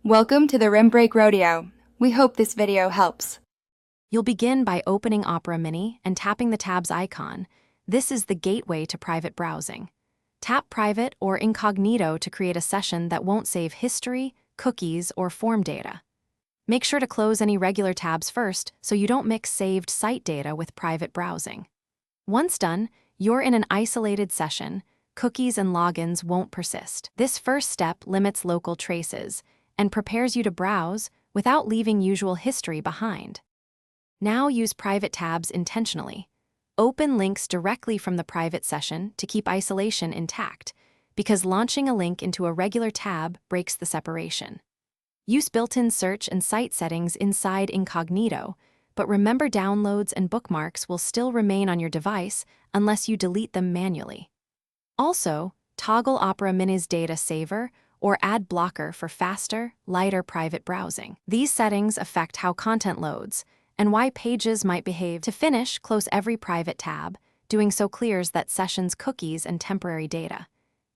Welcome to the Rim Break Rodeo. We hope this video helps. You'll begin by opening Opera Mini and tapping the tab's icon. This is the gateway to private browsing. Tap Private or Incognito to create a session that won't save history, cookies, or form data. Make sure to close any regular tabs first so you don't mix saved site data with private browsing. Once done, you're in an isolated session. Cookies and logins won't persist. This first step limits local traces and prepares you to browse without leaving usual history behind. Now use private tabs intentionally. Open links directly from the private session to keep isolation intact, because launching a link into a regular tab breaks the separation. Use built-in search and site settings inside Incognito, but remember downloads and bookmarks will still remain on your device unless you delete them manually. Also, toggle Opera Mini's data saver or ad blocker for faster, lighter private browsing. These settings affect how content loads and why pages might behave. To finish, close every private tab. Doing so clears that session's cookies and temporary data.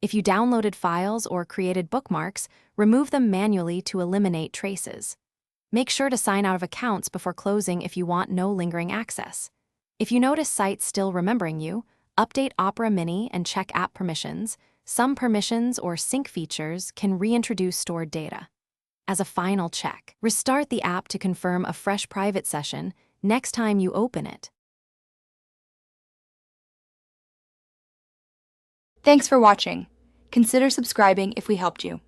If you downloaded files or created bookmarks, remove them manually to eliminate traces. Make sure to sign out of accounts before closing if you want no lingering access. If you notice sites still remembering you, update Opera Mini and check app permissions. Some permissions or sync features can reintroduce stored data. As a final check, restart the app to confirm a fresh private session next time you open it. Thanks for watching. Consider subscribing if we helped you.